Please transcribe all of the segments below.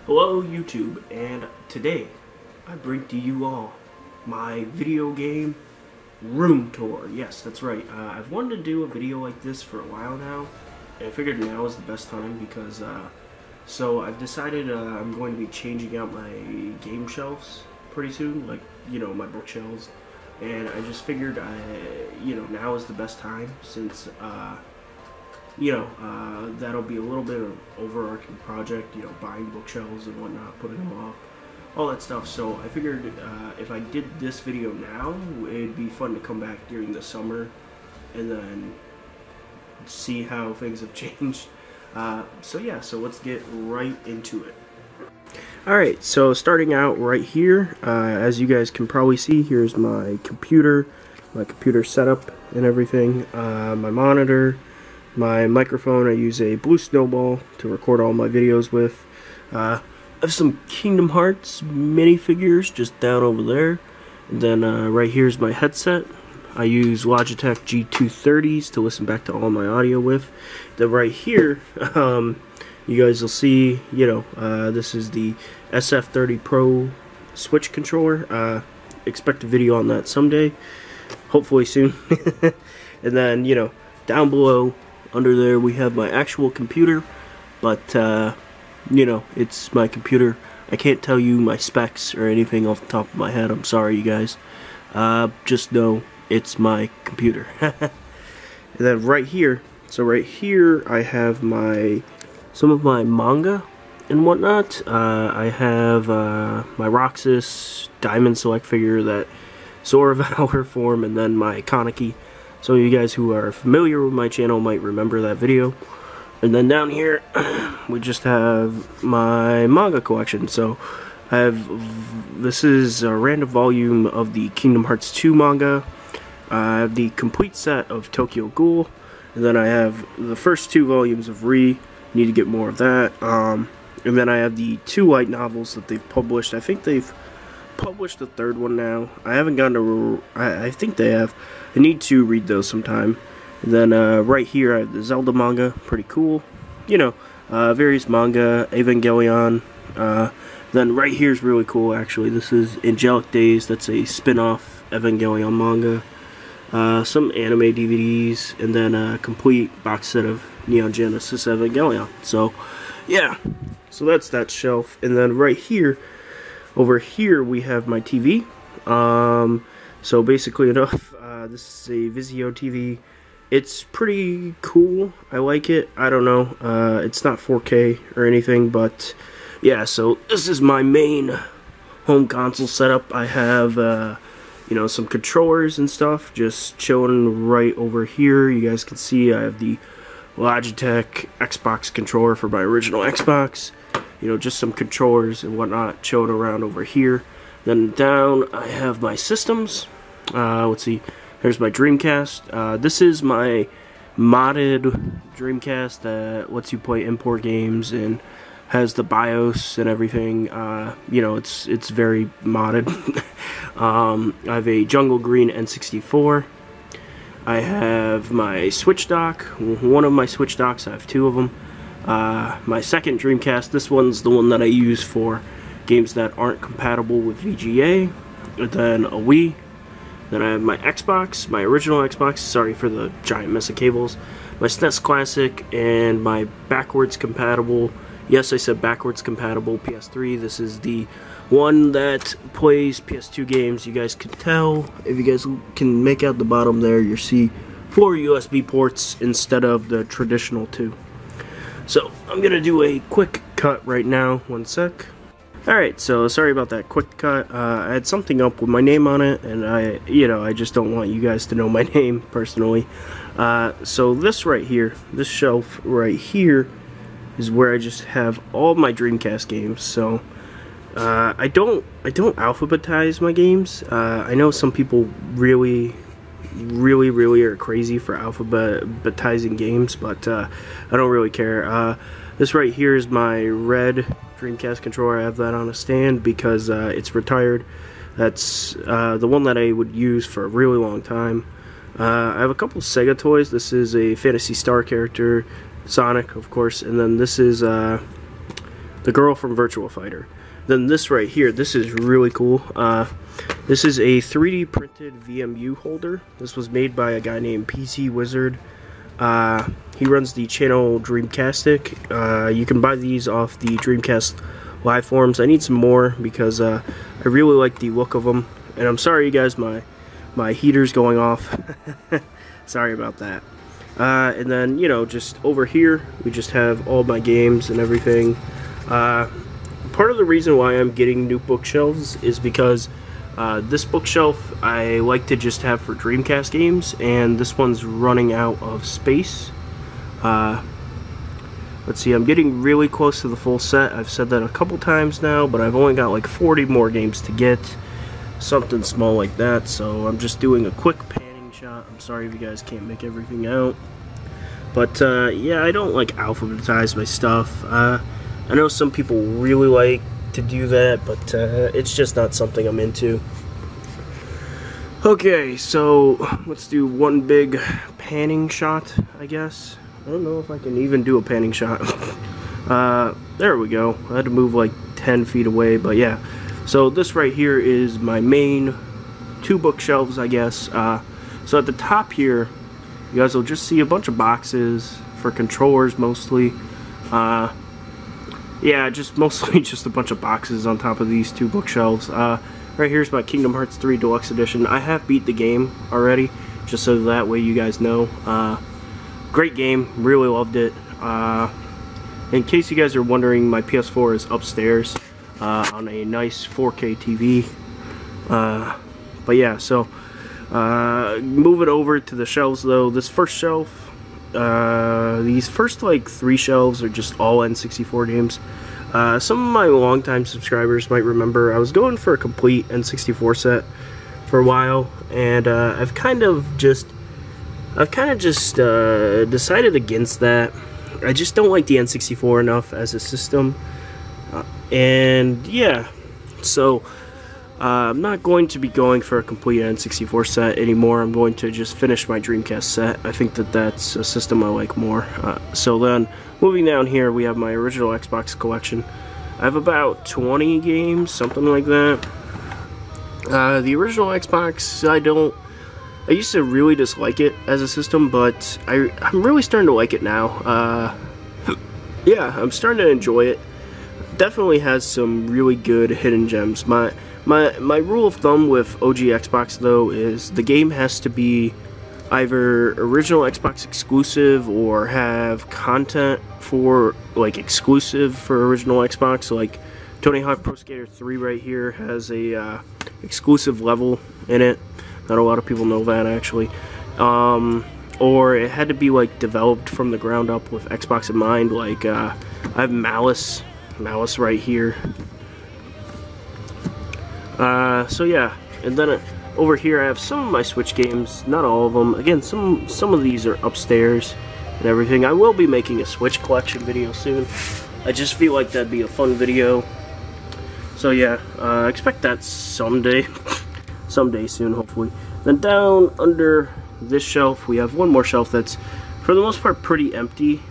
Hello YouTube, and today I bring to you all my video game room tour. Yes, that's right. I've wanted to do a video like this for a while now, and I figured now is the best time because so I've decided I'm going to be changing out my game shelves pretty soon, like, you know, my bookshelves, and I just figured now is the best time since that'll be a little bit of overarching project, buying bookshelves and whatnot, putting them up, all that stuff. So I figured if I did this video now, it'd be fun to come back during the summer and then see how things have changed. So let's get right into it. Alright, so starting out right here, as you guys can probably see, here's my computer setup and everything, my monitor, my microphone. I use a Blue Snowball to record all my videos with. I have some Kingdom Hearts minifigures just down over there. And then right here's my headset. I use Logitech G230s to listen back to all my audio with. Then right here, you guys will see, this is the SF30 Pro Switch controller. Expect a video on that someday, hopefully soon. And then, down below, under there, we have my actual computer, but, it's my computer. I can't tell you my specs or anything off the top of my head. I'm sorry, you guys. Just know it's my computer. And then right here, I have some of my manga and whatnot. I have my Roxas Diamond Select figure, that Sora Valor form, and then my Kaneki. So you guys who are familiar with my channel might remember that video. And then down here, we just have my manga collection. So this is a random volume of the Kingdom Hearts 2 manga. I have the complete set of Tokyo Ghoul. And then I have the first 2 volumes of Need to get more of that. And then I have the 2 light novels that they've published. I think they've published the 3rd one now. I haven't gotten to, I think they have. I need to read those sometime. And then right here I have the Zelda manga, pretty cool. Various manga, Evangelion. Then right here is really cool actually. This is Angelic Days, that's a spin-off Evangelion manga. Some anime DVDs, and then a complete box set of Neon Genesis Evangelion. So yeah, so that's that shelf. And then right here, over here, we have my TV. So basically enough, this is a Vizio TV. It's pretty cool. I like it. I don't know. It's not 4K or anything, but yeah, so this is my main home console setup. I have, some controllers and stuff just chilling right over here. You guys can see I have the Logitech Xbox controller for my original Xbox. Just some controllers and whatnot chilling around over here. Then down, I have my systems. Let's see. There's my Dreamcast. This is my modded Dreamcast that lets you play import games and has the BIOS and everything. It's very modded. I have a Jungle Green N64. I have my Switch dock. One of my Switch docks. I have 2 of them. My second Dreamcast, this one's the one that I use for games that aren't compatible with VGA. And then a Wii. Then I have my Xbox, my original Xbox, sorry for the giant mess of cables. My SNES Classic, and my backwards compatible, yes I said backwards compatible PS3. This is the one that plays PS2 games. You guys can tell, if you guys can make out the bottom there, you see 4 USB ports instead of the traditional 2. So, I'm going to do a quick cut right now, 1 sec. Alright, so sorry about that quick cut. I had something up with my name on it, and I just don't want you guys to know my name, personally. So this right here, this shelf right here, is where I just have all my Dreamcast games. So, I don't alphabetize my games. I know some people really are crazy for alphabetizing games, but I don't really care. This right here is my red Dreamcast controller. I have that on a stand because it's retired. That's the one that I would use for a really long time. I have a couple Sega toys. This is a Phantasy Star character, Sonic, of course, and then this is the girl from Virtua Fighter. Then this right here, this is really cool. This is a 3D printed VMU holder. This was made by a guy named PC Wizard. He runs the channel Dreamcastic. You can buy these off the Dreamcast live forums. I need some more because I really like the look of them. And I'm sorry, you guys, my heater's going off. Sorry about that. And then, you know, just over here, we just have all my games and everything. Part of the reason why I'm getting new bookshelves is because this bookshelf I like to just have for Dreamcast games, and this one's running out of space. Let's see, I'm getting really close to the full set. I've said that a couple times now, but I've only got like 40 more games to get. Something small like that, so I'm just doing a quick panning shot. I'm sorry if you guys can't make everything out. But yeah, I don't like alphabetize my stuff. I know some people really like to do that, but it's just not something I'm into. Okay, so let's do one big panning shot, I guess. I don't know if I can even do a panning shot. There we go. I had to move like 10 feet away, but yeah. So this right here is my main two bookshelves, I guess. So at the top here, you guys will just see a bunch of boxes for controllers mostly. Yeah, just mostly just a bunch of boxes on top of these two bookshelves. Right here's my Kingdom Hearts 3 Deluxe Edition. I have beat the game already, just so that way you guys know. Great game, really loved it. In case you guys are wondering, my PS4 is upstairs on a nice 4K TV. But yeah, so moving over to the shelves though, this first shelf, these first like 3 shelves are just all N64 games. Some of my longtime subscribers might remember I was going for a complete N64 set for a while, and I've kind of just decided against that. I just don't like the N64 enough as a system, and yeah, so I'm not going to be going for a complete N64 set anymore. I'm going to just finish my Dreamcast set. I think that that's a system I like more. So then, moving down here, we have my original Xbox collection. I have about 20 games, something like that. The original Xbox, I used to really dislike it as a system, but I'm really starting to like it now. Yeah, I'm starting to enjoy it. Definitely has some really good hidden gems. My rule of thumb with OG Xbox though is the game has to be either original Xbox exclusive or have content for like exclusive for original Xbox. So, like Tony Hawk Pro Skater 3 right here has a exclusive level in it. Not a lot of people know that actually. Or it had to be like developed from the ground up with Xbox in mind. Like I have Malice right here. So yeah, and then over here I have some of my Switch games, not all of them. Again, some of these are upstairs and everything. I will be making a Switch collection video soon. I just feel like that'd be a fun video. So yeah, expect that someday. Someday soon, hopefully. Then down under this shelf, we have one more shelf that's, for the most part, pretty empty.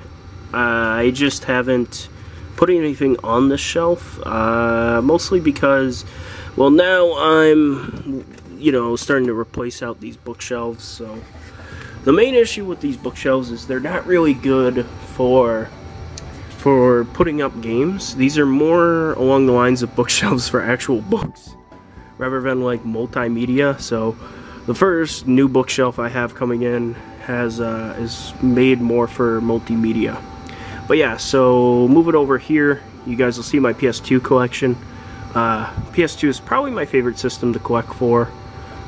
I just haven't put anything on this shelf, mostly because, well, now I'm, you know, starting to replace out these bookshelves. So the main issue with these bookshelves is they're not really good for putting up games. These are more along the lines of bookshelves for actual books rather than like multimedia. So the first new bookshelf I have coming in is made more for multimedia. But yeah, so moving over here, you guys will see my PS2 collection. PS2 is probably my favorite system to collect for.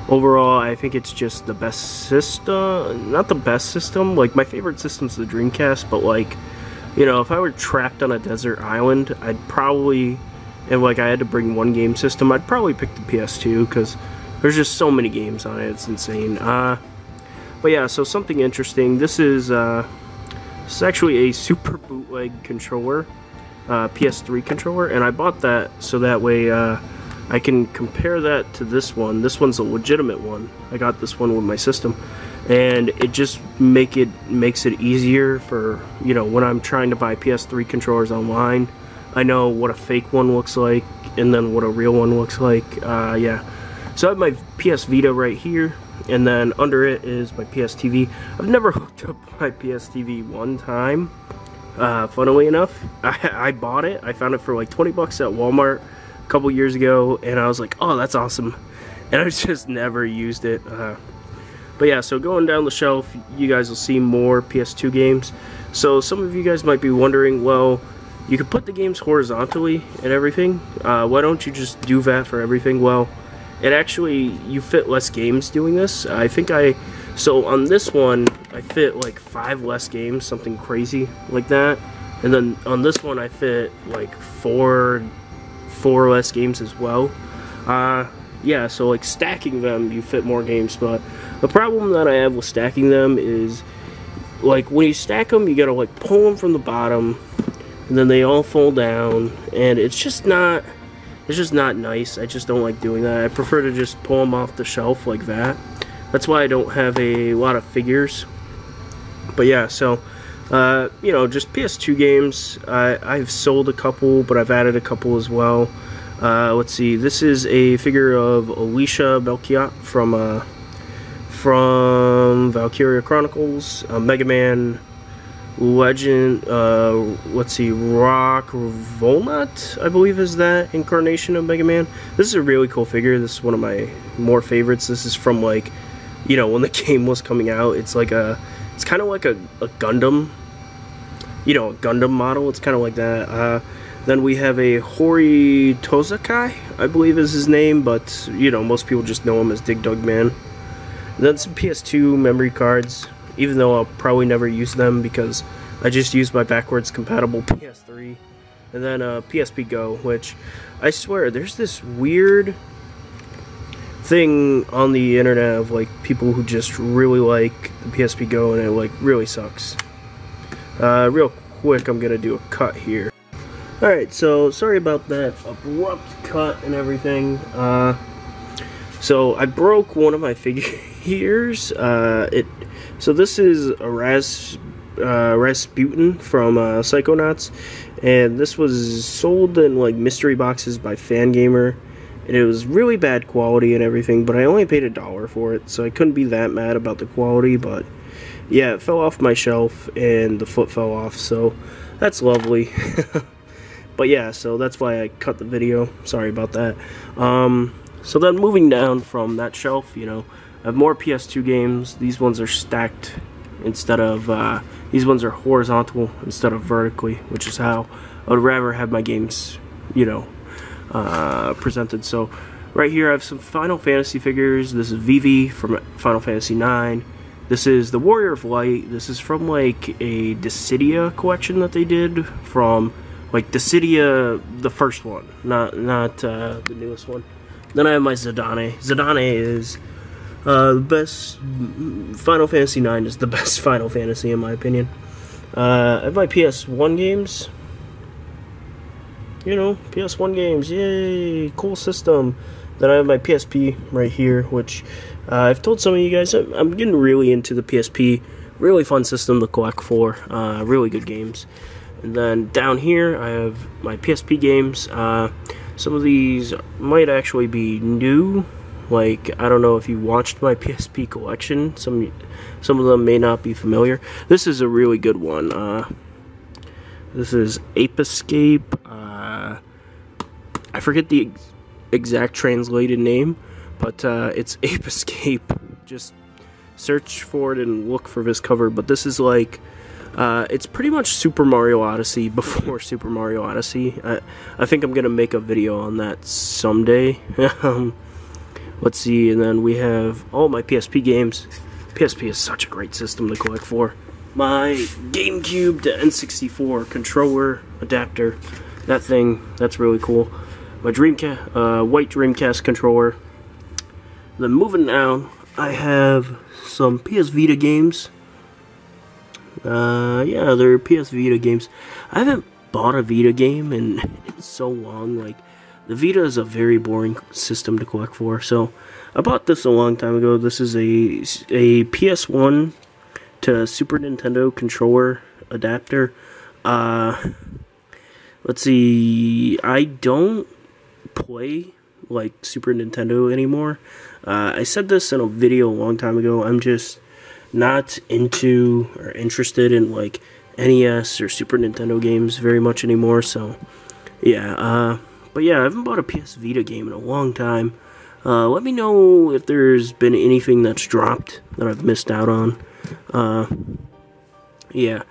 Overall, I think it's just the best system. Not the best system. Like, my favorite system's the Dreamcast, but like, you know, if I were trapped on a desert island, I'd probably, and like I had to bring one game system, I'd probably pick the PS2 because there's just so many games on it. It's insane. But yeah, so something interesting. This is actually a super bootleg controller, PS3 controller, and I bought that so that way I can compare that to this one. This one's a legitimate one. I got this one with my system, and it just makes it easier for, you know, when I'm trying to buy PS3 controllers online. I know what a fake one looks like, and then what a real one looks like. Yeah. So I have my PS Vita right here, and then under it is my PS TV. I've never hooked up my PS TV one time. Funnily enough, I bought it. I found it for like 20 bucks at Walmart a couple years ago, and I was like, oh, that's awesome. And I just never used it. But yeah, so going down the shelf, you guys will see more PS2 games. So some of you guys might be wondering, well, you could put the games horizontally and everything. Why don't you just do that for everything? Well, it actually, you fit less games doing this. I think so on this one, I fit like 5 less games, something crazy like that. And then on this one, I fit like 4 less games as well. Yeah, so like stacking them, you fit more games, but the problem that I have with stacking them is, like, when you stack them, you gotta like pull them from the bottom, and then they all fall down, and it's just not nice. I just don't like doing that. I prefer to just pull them off the shelf like that. That's why I don't have a lot of figures. But yeah, so you know, just PS2 games. I've sold a couple, but I've added a couple as well. Let's see. This is a figure of Alicia Belkiot from Valkyria Chronicles, Mega Man Legend. Let's see, Rock Volnut, I believe, is that incarnation of Mega Man. This is a really cool figure. This is one of my more favorites. This is from, like, you know, when the game was coming out. It's like it's kind of like a Gundam, you know, a Gundam model. It's kind of like that. Then we have a Hori Tozakai, I believe is his name, but, you know, most people just know him as Dig Dug Man. And then some PS2 memory cards, even though I'll probably never use them because I just use my backwards compatible PS3. And then PSP Go, which I swear, there's this weird thing on the internet of, like, people who just really like the PSP Go, and it, like, really sucks. Real quick, I'm gonna do a cut here. Alright, so sorry about that abrupt cut and everything. So I broke one of my figures. So this is a Rasputin from Psychonauts, and this was sold in like mystery boxes by Fangamer, and it was really bad quality and everything, but I only paid $1 for it, so I couldn't be that mad about the quality. But yeah, it fell off my shelf and the foot fell off, so that's lovely. But yeah, so that's why I cut the video. Sorry about that. So then moving down from that shelf, you know, I have more PS2 games. These ones are stacked instead of, these ones are horizontal instead of vertically, which is how I would rather have my games, you know, presented. So right here I have some Final Fantasy figures. This is Vivi from Final Fantasy IX. This is the Warrior of Light. This is from like a Dissidia collection that they did from, like, Dissidia, the first one, not the newest one. Then I have my Zidane. Zidane is the best. Final Fantasy IX is the best Final Fantasy in my opinion. I have my PS1 games. You know, PS1 games, yay, cool system. Then I have my PSP right here, which I've told some of you guys I'm getting really into the PSP. Really fun system to collect for. Really good games. And then down here I have my PSP games. Some of these might actually be new. Like, I don't know if you watched my PSP collection. Some of them may not be familiar. This is a really good one. This is Ape Escape. I forget the exact translated name, but it's Ape Escape. Just search for it and look for this cover. But this is like, it's pretty much Super Mario Odyssey before Super Mario Odyssey. I think I'm gonna make a video on that someday. Let's see, and then we have all my PSP games. PSP is such a great system to collect for. My GameCube to N64 controller adapter. That thing, that's really cool. My Dreamcast, white Dreamcast controller. Then moving down, I have some PS Vita games. Yeah, they're PS Vita games. I haven't bought a Vita game in so long. Like, the Vita is a very boring system to collect for. So, I bought this a long time ago. This is a PS1 to Super Nintendo controller adapter. let's see, I don't play like Super Nintendo anymore. I said this in a video a long time ago. I'm just not into or interested in like NES or Super Nintendo games very much anymore. So yeah, but yeah, I haven't bought a PS Vita game in a long time. Let me know if there's been anything that's dropped that I've missed out on. Yeah,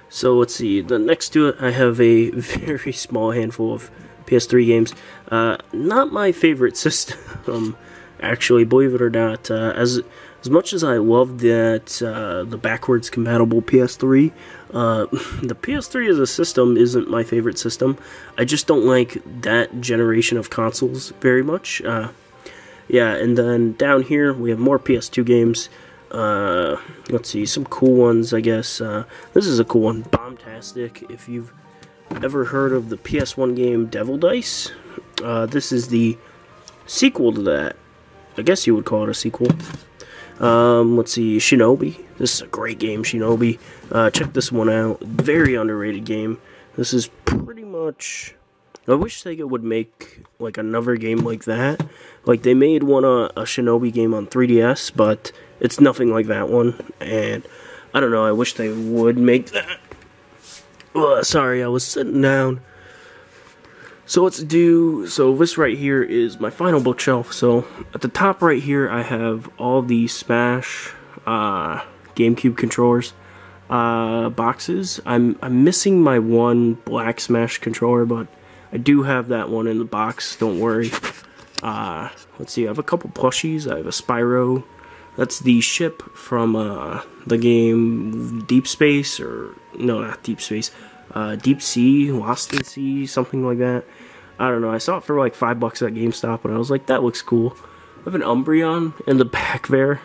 so let's see. The next to it, I have a very small handful of PS3 games. Not my favorite system, actually, believe it or not. As much as I love that the backwards compatible PS3, the PS3 as a system isn't my favorite system. I just don't like that generation of consoles very much. Yeah, and then down here we have more PS2 games. Let's see, some cool ones, I guess. This is a cool one, Bombtastic. If you've ever heard of the PS1 game Devil Dice, this is the sequel to that. I guess you would call it a sequel. Let's see, Shinobi. This is a great game, Shinobi. Check this one out. Very underrated game. This is pretty much... I wish Sega would make like another game like that. Like they made one a Shinobi game on 3DS, but it's nothing like that one. And I don't know, I wish they would make that. Sorry, I was sitting down. So let's do, so this right here is my final bookshelf. So at the top right here I have all the Smash GameCube controllers boxes. I'm missing my one black Smash controller, but I do have that one in the box, don't worry. Let's see, I have a couple plushies. I have a Spyro. That's the ship from the game Deep Space, or no, not Deep Space, Deep Sea, Lost in Sea, something like that. I don't know, I saw it for like $5 at GameStop, and I was like, that looks cool. I have an Umbreon in the back there.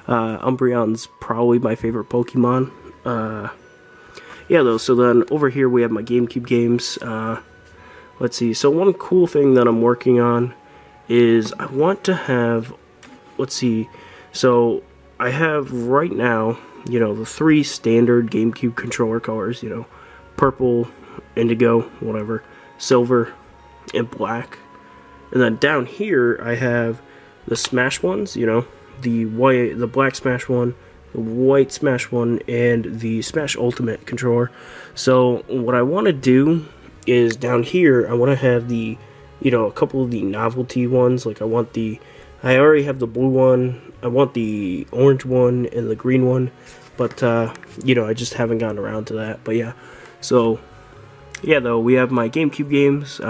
Umbreon's probably my favorite Pokemon. Yeah, though, so then over here we have my GameCube games. Let's see, so one cool thing that I'm working on is I want to have, let's see, so I have right now, you know, the 3 standard GameCube controller colors, you know, purple, indigo, whatever, silver, and black. And then down here I have the Smash ones, you know, the black Smash one, the white Smash one, and the Smash Ultimate controller. So what I want to do is down here I want to have the, you know, a couple of the novelty ones. Like I already have the blue one, I want the orange one and the green one, but you know, I just haven't gotten around to that. But yeah, so yeah, though, we have my GameCube games.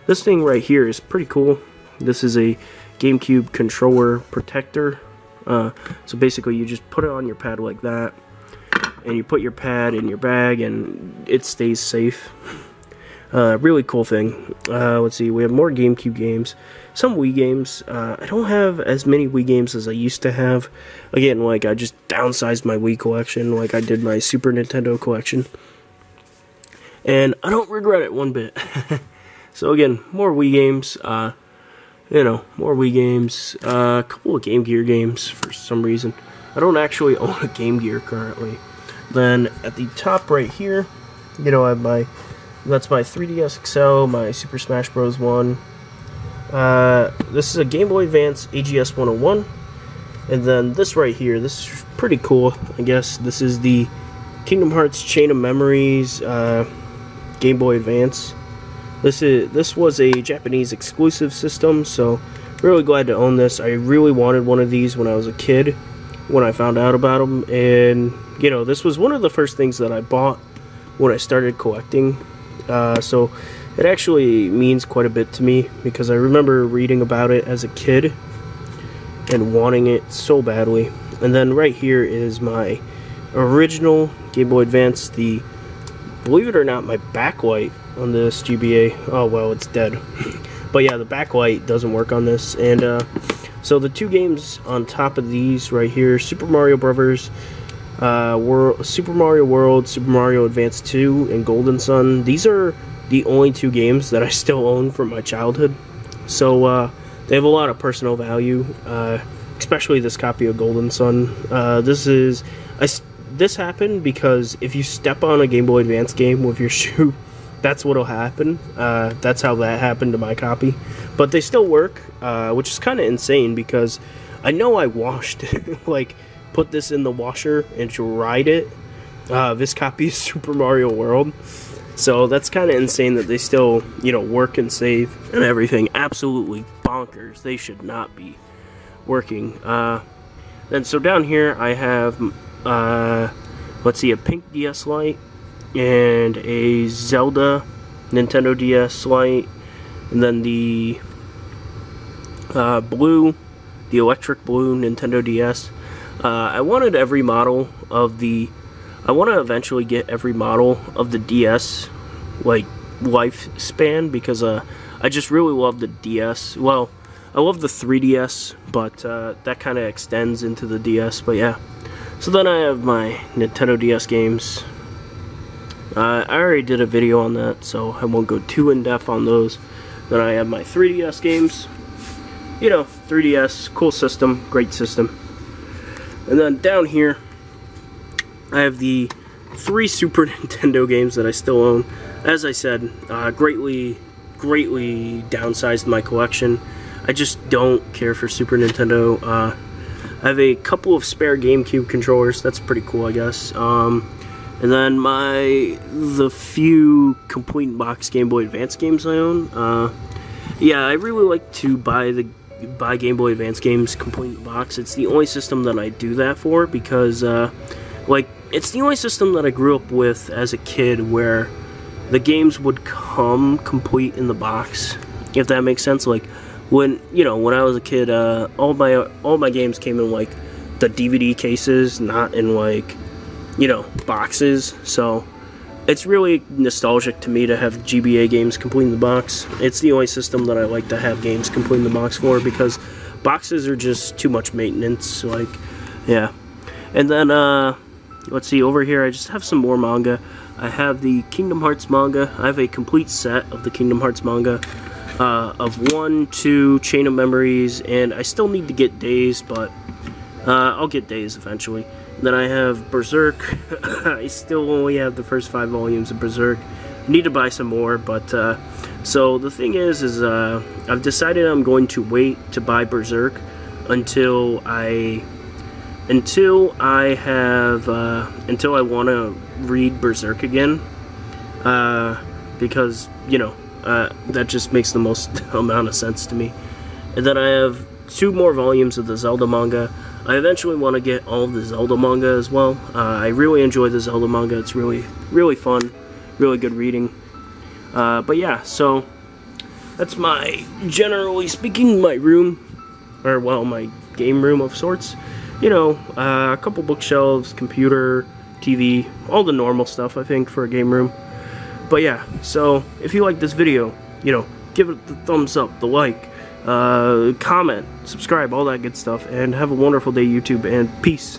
This thing right here is pretty cool. This is a GameCube controller protector. So basically you just put it on your pad like that, and you put your pad in your bag and it stays safe. Really cool thing. Let's see, we have more GameCube games, some Wii games. I don't have as many Wii games as I used to have. Again, like, I just downsized my Wii collection, like I did my Super Nintendo collection. And I don't regret it one bit. So again, more Wii games, you know, more Wii games, a couple of Game Gear games for some reason. I don't actually own a Game Gear currently. Then at the top right here, you know, I have my, that's my 3DS XL, my Super Smash Bros. 1. This is a Game Boy Advance AGS 101. And then this right here, this is pretty cool, I guess. This is the Kingdom Hearts Chain of Memories Game Boy Advance. This was a Japanese exclusive system, so really glad to own this. I really wanted one of these when I was a kid, when I found out about them. And, you know, this was one of the first things that I bought when I started collecting. So it actually means quite a bit to me, because I remember reading about it as a kid and wanting it so badly. And then right here is my original Game Boy Advance. The, believe it or not, my backlight on this GBA, oh well, it's dead. But yeah, the backlight doesn't work on this. And so the two games on top of these right here, Super Mario Brothers, Super Mario World, Super Mario Advance 2, and Golden Sun. These are the only two games that I still own from my childhood. So they have a lot of personal value, especially this copy of Golden Sun. This happened because if you step on a Game Boy Advance game with your shoe that's what'll happen. That's how that happened to my copy. But they still work, which is kind of insane because I know I washed it, like, put this in the washer and dried it. This copy is Super Mario World. So that's kind of insane that they still, you know, work and save and everything. Absolutely bonkers. They should not be working. Then so down here I have, let's see, a pink DS Lite and a Zelda Nintendo DS Lite, and then the blue, the electric blue Nintendo DS. I wanted every model of the, I want to eventually get every model of the DS, like, lifespan, because I just really love the DS. Well, I love the 3DS, but that kind of extends into the DS, but yeah. So then I have my Nintendo DS games. I already did a video on that, so I won't go too in-depth on those. Then I have my 3DS games. You know, 3DS, cool system, great system. And then down here, I have the 3 Super Nintendo games that I still own. As I said, greatly downsized my collection. I just don't care for Super Nintendo. I have a couple of spare GameCube controllers. That's pretty cool, I guess. And then the few complete box Game Boy Advance games I own. Yeah, I really like to buy Game Boy Advance games complete box. It's the only system that I do that for because, like, it's the only system that I grew up with as a kid where the games would come complete in the box, if that makes sense. Like, when I was a kid, all my games came in, like, the DVD cases, not in, like, boxes. So it's really nostalgic to me to have GBA games complete in the box. It's the only system that I like to have games complete in the box for, because boxes are just too much maintenance, like, yeah. And then, let's see, over here I just have some more manga. I have the Kingdom Hearts manga. I have a complete set of the Kingdom Hearts manga, of 1, 2, Chain of Memories, and I still need to get Days, but I'll get Days eventually. Then I have Berserk. I still only have the first 5 volumes of Berserk. I need to buy some more, but so the thing is I've decided I'm going to wait to buy Berserk until I want to read Berserk again, because that just makes the most amount of sense to me. And then I have 2 more volumes of the Zelda manga. I eventually want to get all of the Zelda manga as well. I really enjoy the Zelda manga. It's really fun, really good reading. But yeah, so that's generally speaking, my room, or well, my game room of sorts. A couple bookshelves, computer, TV, all the normal stuff, I think, for a game room. But yeah, so if you like this video, give it the thumbs up, the like, comment, subscribe, all that good stuff, and have a wonderful day, YouTube, and peace.